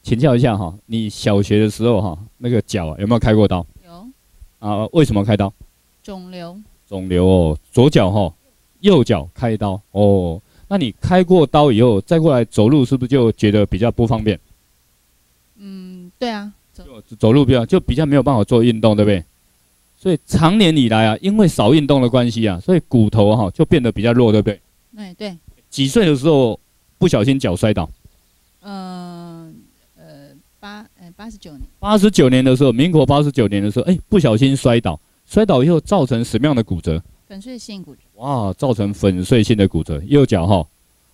请教一下哈，你小学的时候哈，那个脚啊有没有开过刀？有啊，为什么开刀？肿瘤，肿瘤哦，左脚哈，右脚开刀哦。那你开过刀以后，再过来走路，是不是就觉得比较不方便？嗯，对啊，走路比较没有办法做运动，对不对？所以长年以来啊，因为少运动的关系啊，所以骨头哈就变得比较弱，对不对？对。几岁的时候不小心脚摔倒？ 89年，89年的时候，民国89年的时候，不小心摔倒，摔倒以后造成什么样的骨折？粉碎性骨折。哇，造成粉碎性的骨折，右脚哈，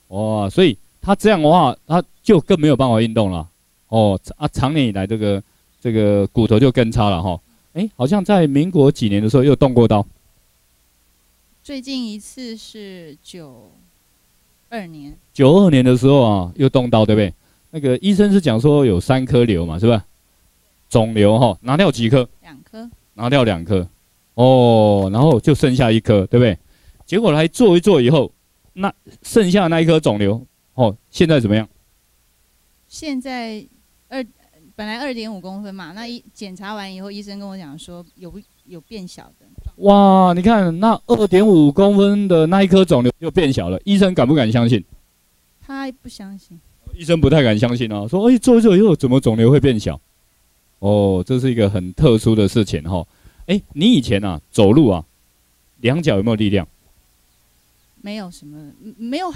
哇，所以他这样的话，他就更没有办法运动了。哦啊，长年以来这个骨头就更差了哈。好像在民国几年的时候又动过刀。最近一次是92年。92年的时候啊，又动刀，对不对？那个医生是讲说有3颗瘤嘛，是吧？肿瘤哈，拿掉几颗？2颗。拿掉2颗，哦，然后就剩下1颗，对不对？结果来做一做以后，那剩下那1颗肿瘤，哦，现在怎么样？现在本来2.5公分嘛，那检查完以后，医生跟我讲说有变小的。哇，你看那2.5公分的那1颗肿瘤就变小了，医生敢不敢相信？他不相信。医生不太敢相信啊，说做一做以后怎么肿瘤会变小？哦，这是一个很特殊的事情哈。你以前啊走路啊，2脚有没有力量？没有什么，没有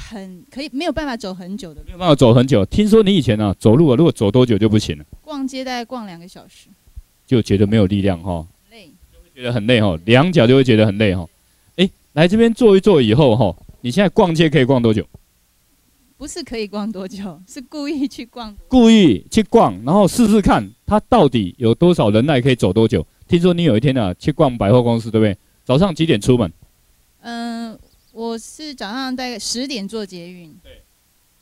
没有办法走很久的。没有办法走很久。听说你以前啊走路啊，如果走多久就不行了？逛街大概逛2个小时，就觉得没有力量哈，累，就会觉得很累哈，2脚就会觉得很累哈。来这边坐一坐以后哈，你现在逛街可以逛多久？不是可以逛多久，是故意去逛。故意去逛，然后试试看它到底有多少能耐可以走多久。听说你有一天啊去逛百货公司，对不对？早上几点出门？我是早上大概10点坐捷运，对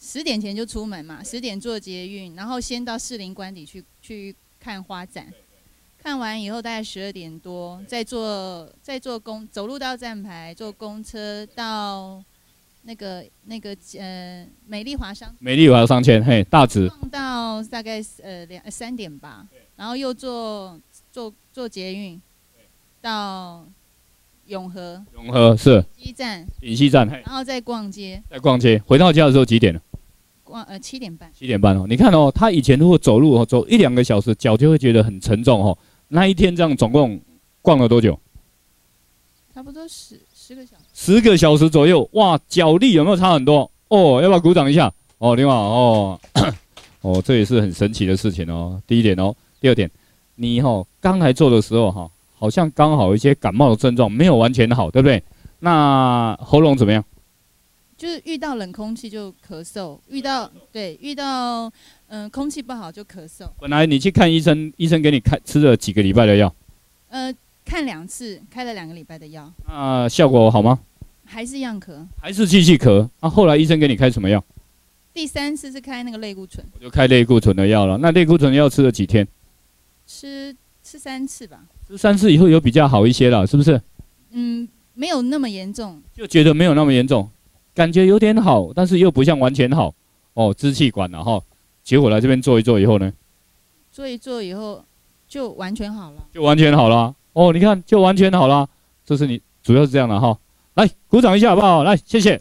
，10点前就出门嘛，10点坐捷运，然后先到士林官邸去看花展，看完以后大概12点多，再走路到站牌，坐公车到那个美丽华商圈，嘿，大直，逛到大概3点吧，然后又坐捷运到永和是丙溪站，嘿，然后再逛街，回到家的时候几点了？7点半。7点半哦，你看哦，他以前如果走路哦，走1-2个小时，脚就会觉得很沉重哦。那一天这样总共逛了多久？差不多10个小时。10个小时左右，哇，脚力有没有差很多？哦，要不要鼓掌一下？哦，另外哦，这也是很神奇的事情哦。第一点哦，第二点，你刚来做的时候好像刚好有一些感冒的症状没有完全好，对不对？那喉咙怎么样？就是遇到冷空气就咳嗽，遇到空气不好就咳嗽。本来你去看医生，医生给你吃了几个礼拜的药？看2次，开了2个礼拜的药。效果好吗？还是一样咳，还是继续咳。后来医生给你开什么药？第3次是开那个类固醇。我就开类固醇的药了。那类固醇的药吃了几天？吃3次吧。吃3次以后有比较好一些了，是不是？没有那么严重，就觉得没有那么严重，感觉有点好，但是又不像完全好。支气管了哈。结果来这边做一做以后呢？做一做以后就完全好了。就完全好了。你看就完全好了。这是你主要是这样的哈。来鼓掌一下好不好？来，谢谢。